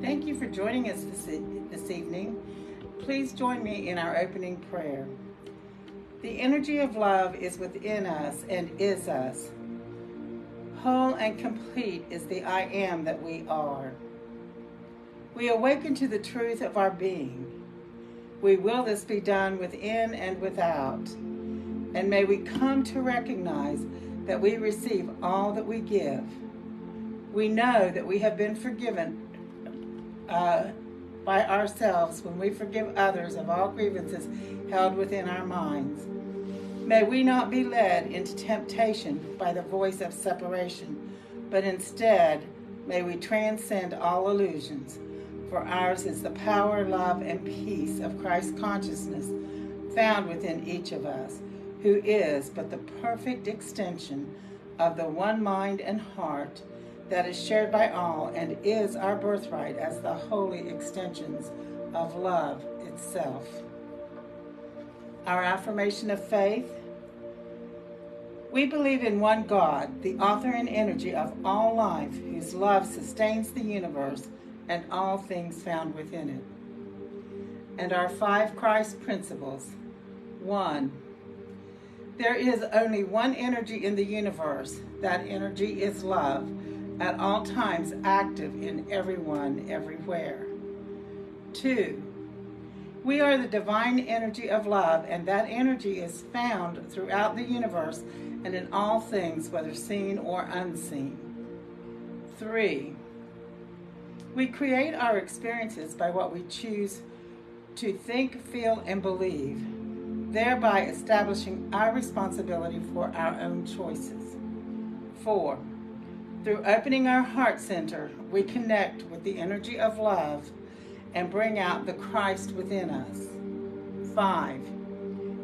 Thank you for joining us this evening. Please join me in our opening prayer. The energy of love is within us and is us. Whole and complete is the I am that we are. We awaken to the truth of our being. We will this be done within and without. And may we come to recognize that we receive all that we give. We know that we have been forgiven by ourselves when we forgive others of all grievances held within our minds. May we not be led into temptation by the voice of separation, but instead may we transcend all illusions, for ours is the power, love, and peace of Christ consciousness found within each of us, who is but the perfect extension of the one mind and heart that is shared by all and is our birthright as the holy extensions of love itself. Our affirmation of faith: we believe in one God, the author and energy of all life, whose love sustains the universe and all things found within it. And our 5 Christ principles. 1. There is only one energy in the universe. That energy is love, at all times active in everyone, everywhere. 2. We are the divine energy of love, and that energy is found throughout the universe and in all things, whether seen or unseen. 3. We create our experiences by what we choose to think, feel, and believe, thereby establishing our responsibility for our own choices. 4. Through opening our heart center, we connect with the energy of love and bring out the Christ within us. 5.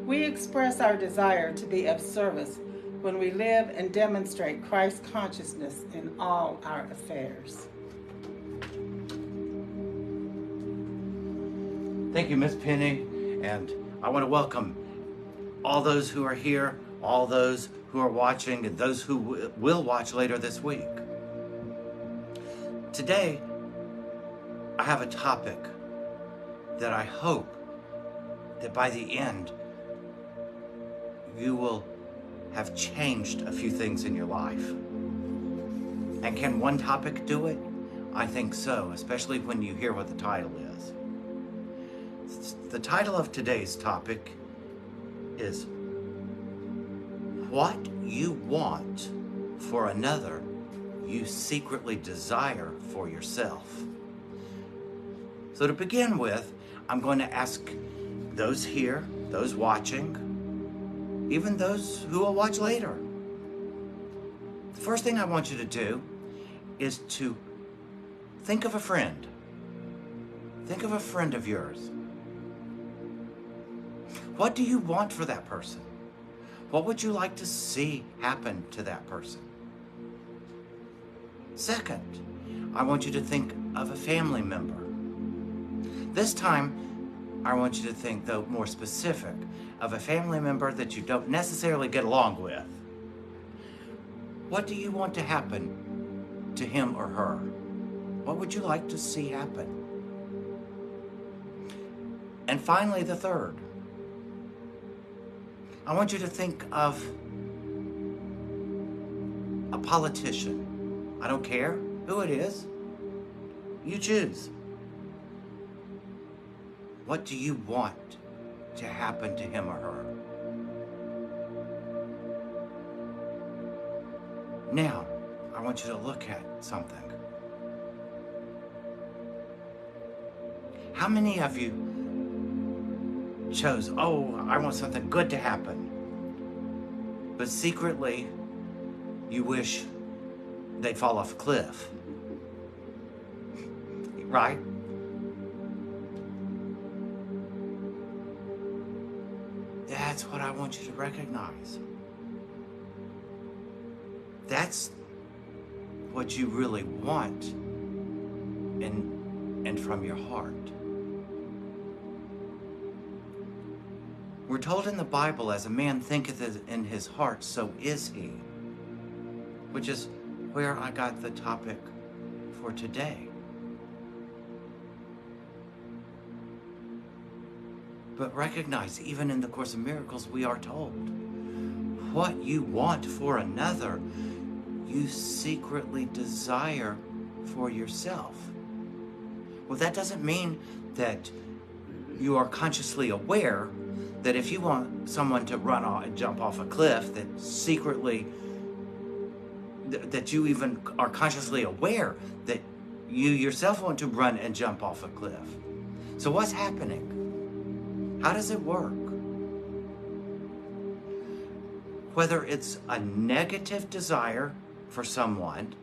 We express our desire to be of service when we live and demonstrate Christ consciousness in all our affairs. Thank you, Miss Penny, and I want to welcome all those who are here, all those who are watching, and those who will watch later this week. Today, I have a topic that I hope that by the end, you will have changed a few things in your life. And can one topic do it? I think so, especially when you hear what the title is. The title of today's topic is What You Want for Another, You Secretly Desire for Yourself. So to begin with, I'm going to ask those here, those watching, even those who will watch later. The first thing I want you to do is to think of a friend. Think of a friend of yours. What do you want for that person? What would you like to see happen to that person? Second, I want you to think of a family member. This time, I want you to think, though, more specific, of a family member that you don't necessarily get along with. What do you want to happen to him or her? What would you like to see happen? And finally, the third, I want you to think of a politician. I don't care who it is. You choose. What do you want to happen to him or her? Now, I want you to look at something. How many of you chose, I want something good to happen, but secretly you wish they'd fall off a cliff? Right? That's what I want you to recognize. That's what you really want and from your heart. We're told in the Bible, as a man thinketh in his heart, so is he. Which is where I got the topic for today. But recognize, even in the Course of Miracles, we are told, what you want for another, you secretly desire for yourself. Well, that doesn't mean that you are consciously aware that if you want someone to run off and jump off a cliff, that secretly, that you even are consciously aware that you yourself want to run and jump off a cliff. So what's happening? How does it work? Whether it's a negative desire for someone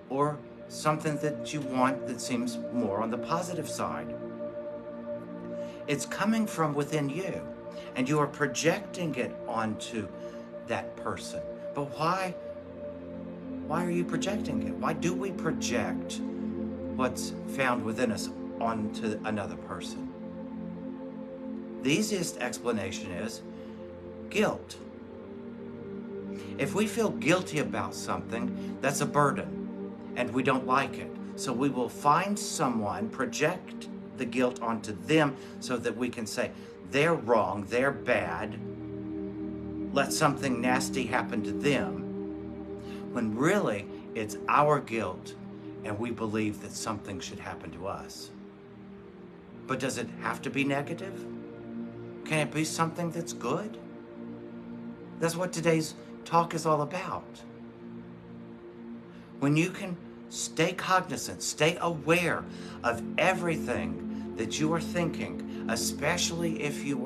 or something that you want that seems more on the positive side, it's coming from within you, and you are projecting it onto that person. But why are you projecting it? Why do we project what's found within us onto another person? The easiest explanation is guilt. If we feel guilty about something, that's a burden, and we don't like it. So we will find someone, project the guilt onto them so that we can say, they're wrong, they're bad, let something nasty happen to them, when really it's our guilt and we believe that something should happen to us. But does it have to be negative? Can it be something that's good? That's what today's talk is all about. When you can stay cognizant, stay aware of everything that you are thinking, especially if you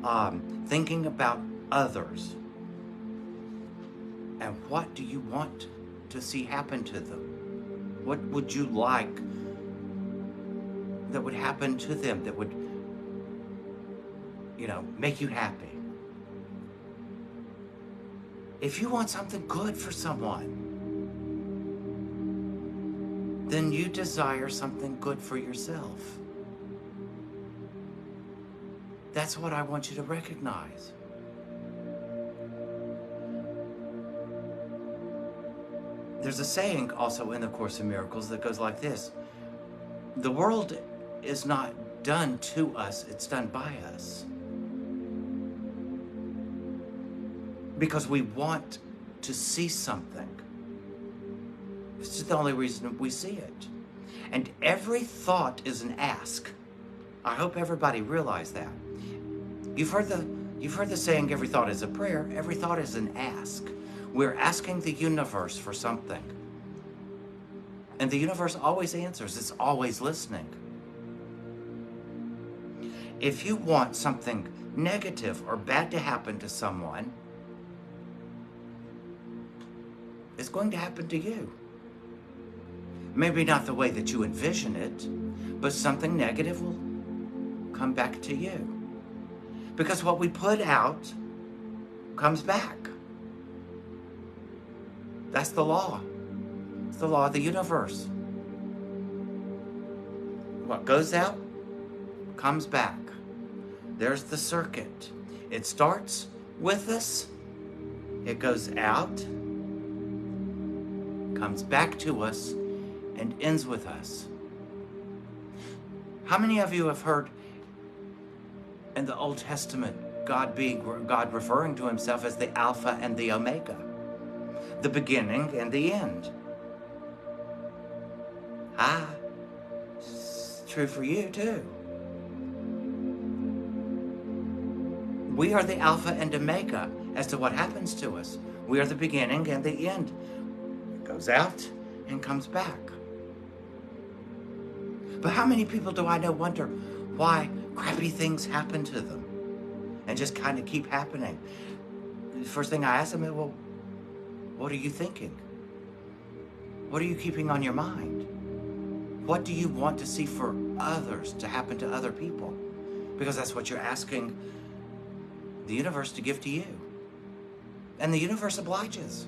are thinking about others. And what do you want to see happen to them? What would you like that would happen to them that would, make you happy? If you want something good for someone, then you desire something good for yourself. That's what I want you to recognize. There's a saying also in the Course in Miracles that goes like this: the world is not done to us, it's done by us. Because we want to see something. It's just the only reason we see it. And every thought is an ask. I hope everybody realized that. You've heard the saying, every thought is a prayer. Every thought is an ask. We're asking the universe for something. And the universe always answers. It's always listening. If you want something negative or bad to happen to someone, it's going to happen to you. Maybe not the way that you envision it, but something negative will come back to you. Because what we put out comes back. That's the law. It's the law of the universe. What goes out comes back. There's the circuit. It starts with us, it goes out, comes back to us, and ends with us. How many of you have heard in the Old Testament God referring to himself as the Alpha and the Omega, the beginning and the end? It's true for you too. We are the Alpha and Omega as to what happens to us. We are the beginning and the end. It goes out and comes back. But how many people do I know wonder why crappy things happen to them and just kind of keep happening? The first thing I ask them is, well, what are you thinking? What are you keeping on your mind? What do you want to see for others to happen to other people? Because that's what you're asking the universe to give to you. And the universe obliges,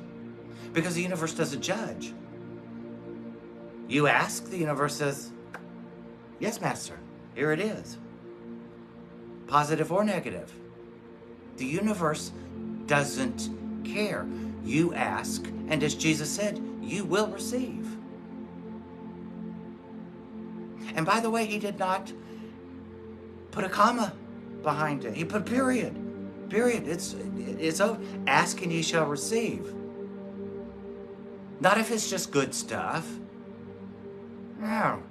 because the universe doesn't judge. You ask, the universe says, yes, Master, here it is. Positive or negative. The universe doesn't care. You ask, and as Jesus said, you will receive. And by the way, he did not put a comma behind it. He put period. Period. It's over. Ask and ye shall receive. Not if it's just good stuff. No.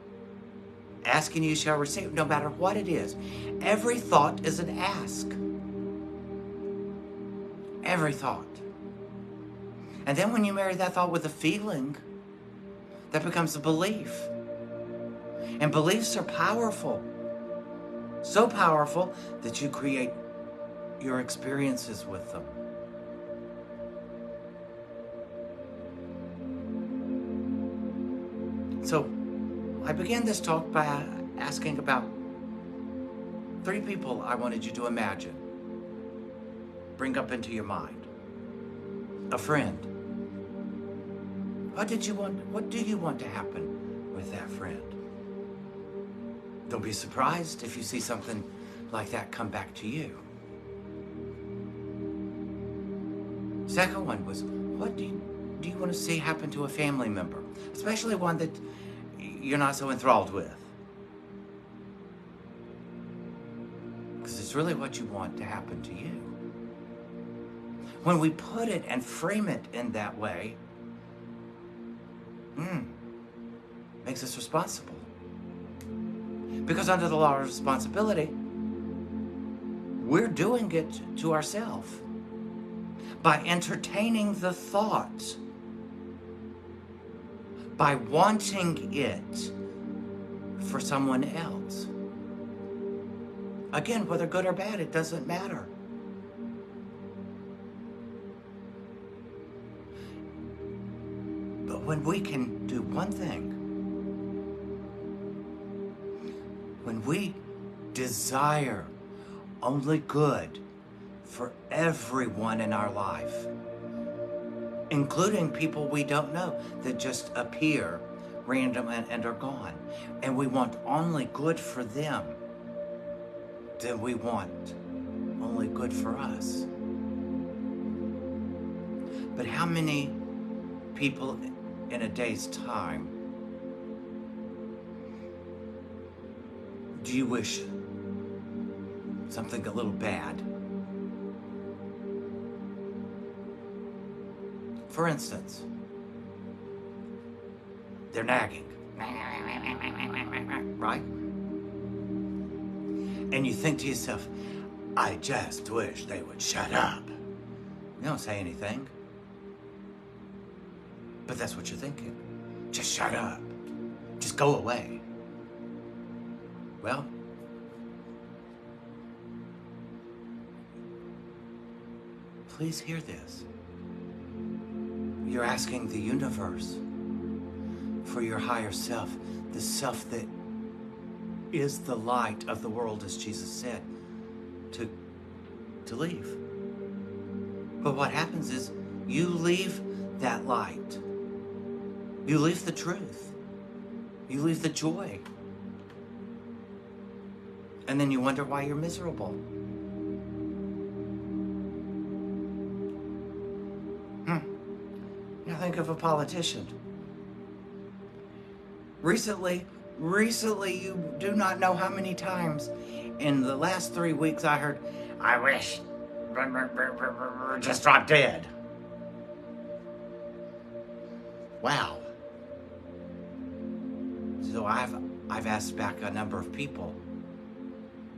Ask and you shall receive, no matter what it is. Every thought is an ask. Every thought. And then when you marry that thought with a feeling, that becomes a belief. And beliefs are powerful. So powerful that you create your experiences with them. So I began this talk by asking about 3 people I wanted you to imagine. Bring up into your mind. A friend. What do you want to happen with that friend? Don't be surprised if you see something like that come back to you. Second one was, what do you want to see happen to a family member? Especially one that you're not so enthralled with. Because it's really what you want to happen to you. When we put it and frame it in that way, makes us responsible. Because under the law of responsibility, we're doing it to ourselves by entertaining the thought, by wanting it for someone else. Again, whether good or bad, it doesn't matter. But when we can do one thing, when we desire only good for everyone in our life, including people we don't know that just appear random and are gone, and we want only good for them, then we want only good for us. But how many people in a day's time do you wish something a little bad? For instance, they're nagging, right? And you think to yourself, I just wish they would shut up. You don't say anything. But that's what you're thinking. Just shut up. Just go away. Well, please hear this. You're asking the universe for your higher self, the self that is the light of the world, as Jesus said, to leave. But what happens is you leave that light. You leave the truth. You leave the joy. And then you wonder why you're miserable. Now think of a politician. Recently, you do not know how many times in the last 3 weeks I heard, I wish, just drop dead. Wow. So I've asked back a number of people,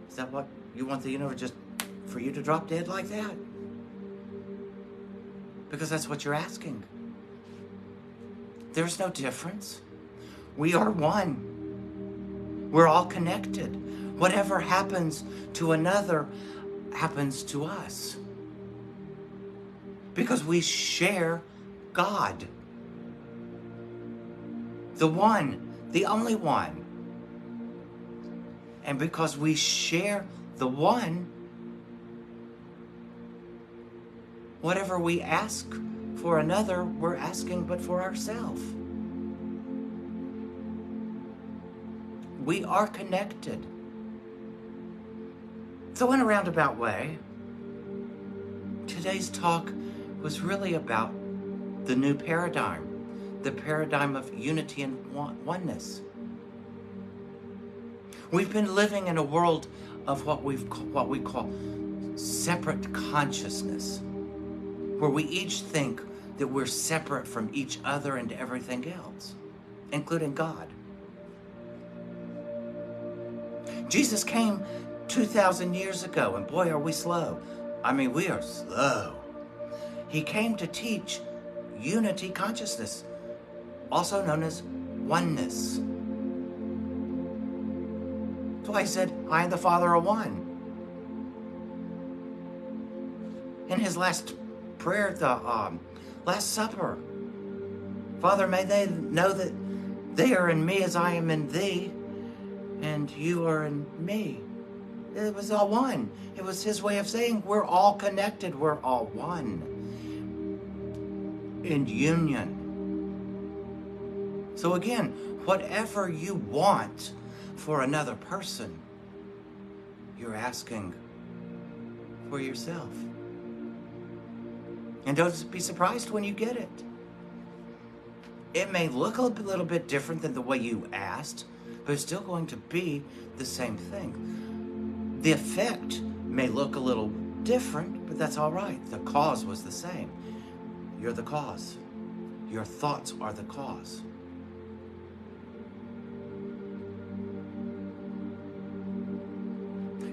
is that what you want the universe, just for you to drop dead like that? Because that's what you're asking. There's no difference. We are one. We're all connected. Whatever happens to another happens to us. Because we share God. The one, the only one. And because we share the one, whatever we ask for another, we're asking but for ourselves. We are connected. So in a roundabout way, today's talk was really about the new paradigm, the paradigm of unity and oneness. We've been living in a world of what we call separate consciousness, where we each think that we're separate from each other and everything else, including God. Jesus came 2,000 years ago, and boy, are we slow. I mean, we are slow. He came to teach unity consciousness, also known as oneness. That's why he said, I and the Father are one. In his last prayer at the Last Supper, Father, may they know that they are in me as I am in thee, and you are in me. It was all one. It was his way of saying we're all connected, we're all one. In union. So again, whatever you want for another person, you're asking for yourself. And don't be surprised when you get it. It may look a little bit different than the way you asked, but it's still going to be the same thing. The effect may look a little different, but that's all right. The cause was the same. You're the cause. Your thoughts are the cause.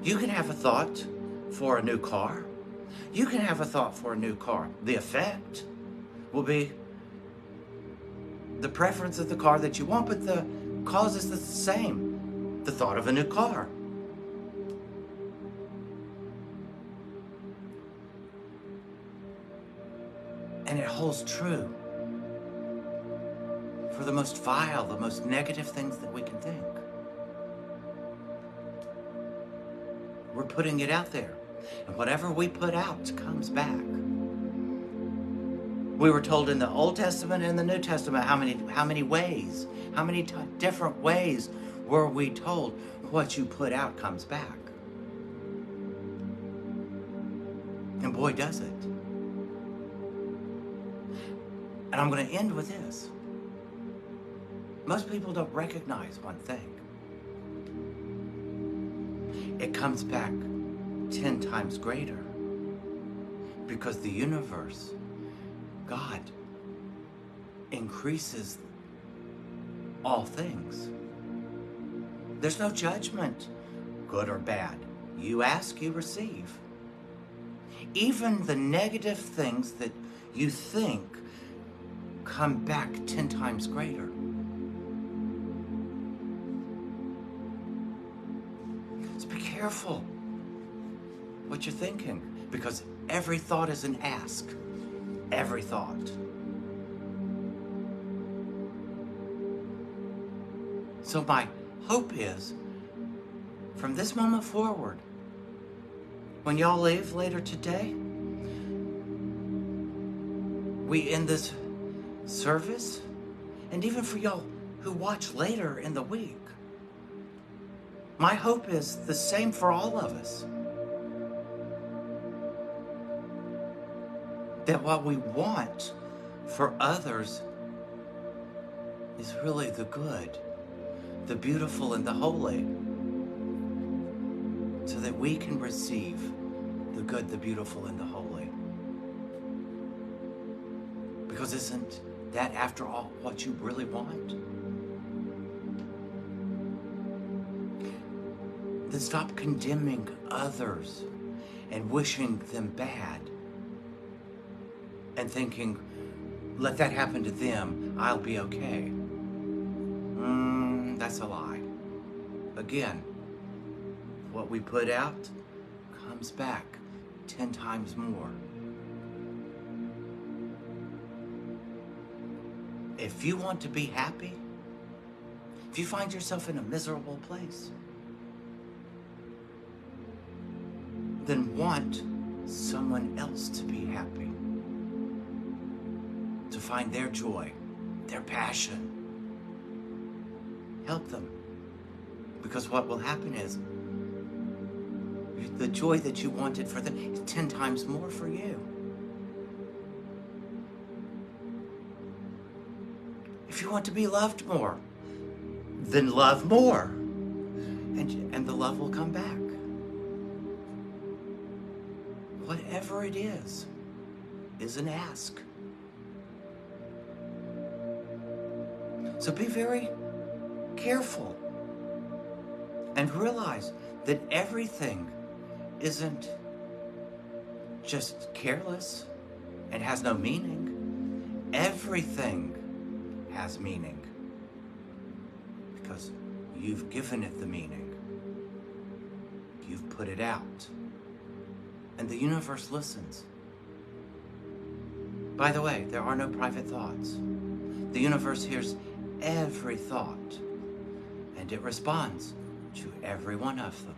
You can have a thought for a new car. You can have a thought for a new car. The effect will be the preference of the car that you want, but the cause is the same. The thought of a new car. And it holds true for the most vile, the most negative things that we can think. We're putting it out there. And whatever we put out comes back. We were told in the Old Testament and the New Testament how many ways, different ways were we told what you put out comes back. And boy, does it. And I'm going to end with this. Most people don't recognize one thing. It comes back 10 times greater, because the universe, God, increases all things. There's no judgment, good or bad. You ask, you receive. Even the negative things that you think come back 10 times greater. So be careful what you're thinking, because every thought is an ask. Every thought. So my hope is, from this moment forward, when y'all leave later today, we end this service, and even for y'all who watch later in the week, my hope is the same for all of us. That what we want for others is really the good, the beautiful, and the holy, so that we can receive the good, the beautiful, and the holy. Because isn't that, after all, what you really want? Then stop condemning others and wishing them bad and thinking, let that happen to them, I'll be okay. That's a lie. Again, what we put out comes back 10 times more. If you want to be happy, if you find yourself in a miserable place, then want someone else to be happy, to find their joy, their passion. Help them. Because what will happen is the joy that you wanted for them is 10 times more for you. If you want to be loved more, then love more. And the love will come back. whatever it is an ask. So be very careful and realize that everything isn't just careless and has no meaning. Everything has meaning because you've given it the meaning. You've put it out. And the universe listens. By the way, there are no private thoughts. The universe hears every thought, and it responds to every one of them.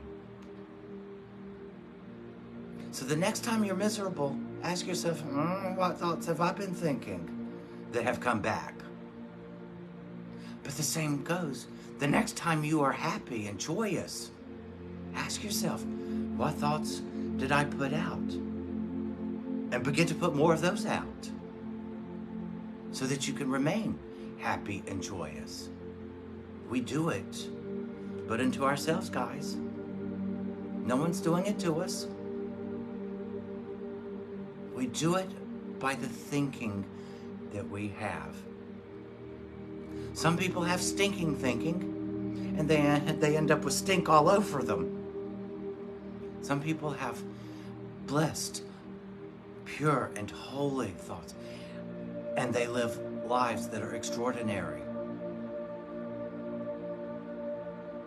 So the next time you're miserable, ask yourself, what thoughts have I been thinking that have come back? But the same goes, the next time you are happy and joyous, ask yourself, what thoughts did I put out? And begin to put more of those out so that you can remain happy and joyous. We do it, but unto ourselves, guys. No one's doing it to us. We do it by the thinking that we have. Some people have stinking thinking, and they end up with stink all over them. Some people have blessed, pure, and holy thoughts, and they live lives that are extraordinary.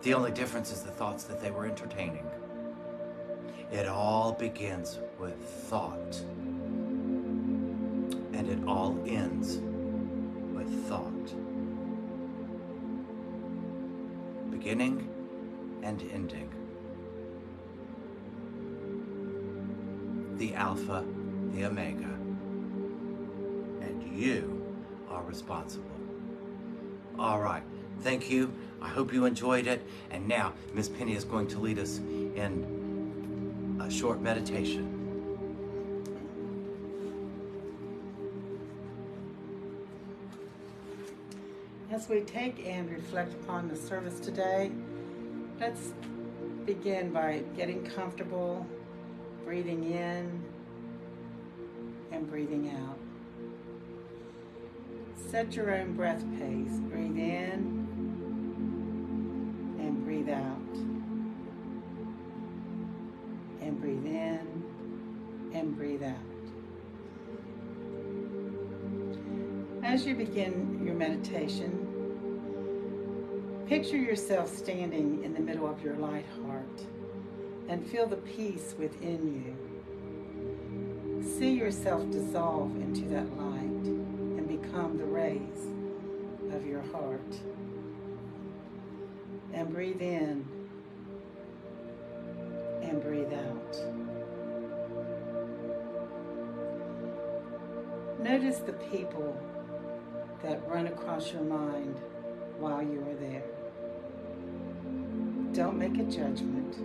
The only difference is the thoughts that they were entertaining. It all begins with thought, and it all ends with thought. Beginning and ending. The Alpha, the Omega. And you are responsible. All right. Thank you. I hope you enjoyed it. And now, Miss Penny is going to lead us in a short meditation. As we take and reflect upon the service today, let's begin by getting comfortable, breathing in and breathing out. Set your own breath pace. Breathe in and breathe out. And breathe in and breathe out. As you begin your meditation, picture yourself standing in the middle of your light heart and feel the peace within you. See yourself dissolve into that light and become the rays of your heart. And breathe in and breathe out. Notice the people that run across your mind while you are there. Don't make a judgment.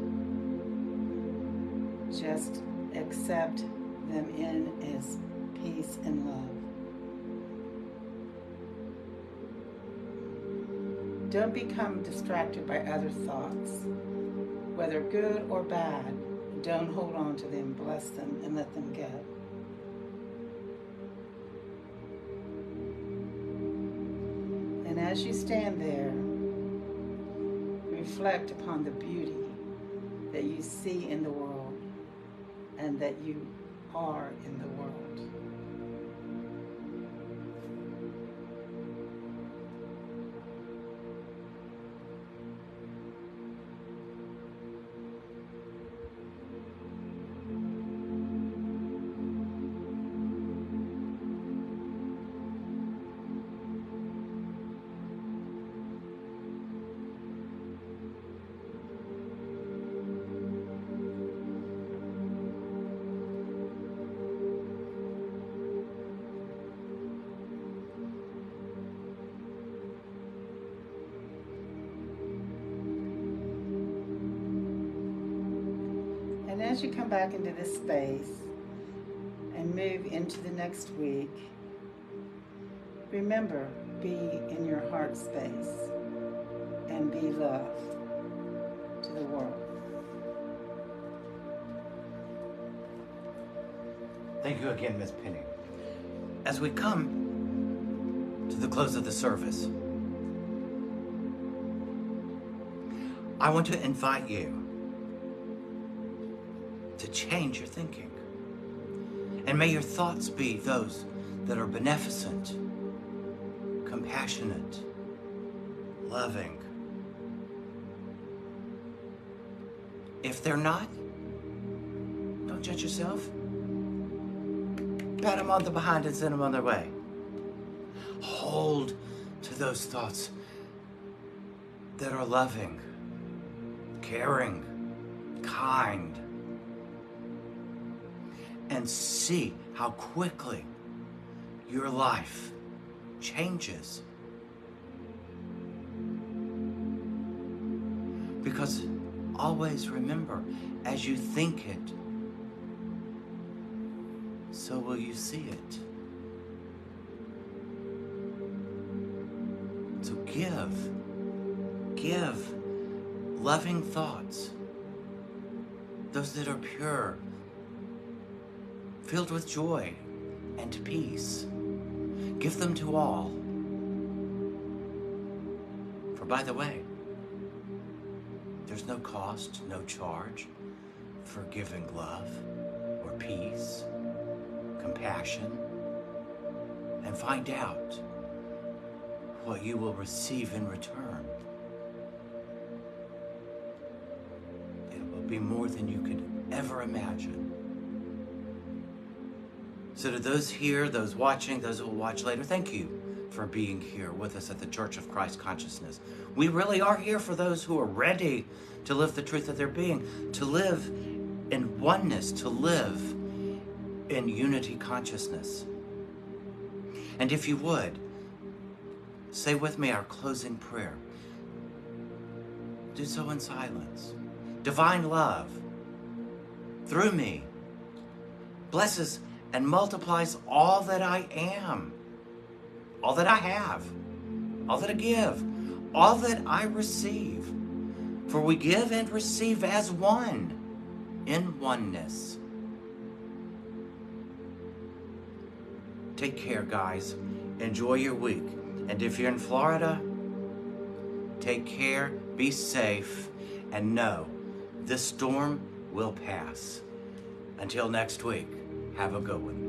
Just accept them in as peace and love. Don't become distracted by other thoughts. Whether good or bad, don't hold on to them. Bless them and let them go. And as you stand there, reflect upon the beauty that you see in the world and that you are in the world. And as you come back into this space and move into the next week, remember, be in your heart space and be love to the world. Thank you again, Miss Penny. As we come to the close of the service, I want to invite you to change your thinking. And may your thoughts be those that are beneficent, compassionate, loving. If they're not, don't judge yourself. Pat them on the behind and send them on their way. Hold to those thoughts that are loving, caring, kind, and see how quickly your life changes. Because always remember, as you think it, so will you see it. So give loving thoughts, those that are pure, filled with joy and peace. Give them to all. For by the way, there's no cost, no charge for giving love or peace, compassion, and find out what you will receive in return. It will be more than you could ever imagine. So to those here, those watching, those who will watch later, thank you for being here with us at the Church of Christ Consciousness. We really are here for those who are ready to live the truth of their being, to live in oneness, to live in unity consciousness. And if you would, say with me our closing prayer. Do so in silence. Divine love, through me, blesses and multiplies all that I am, all that I have, all that I give, all that I receive. For we give and receive as one, in oneness. Take care, guys. Enjoy your week. And if you're in Florida, take care, be safe, and know this storm will pass. Until next week, have a good one.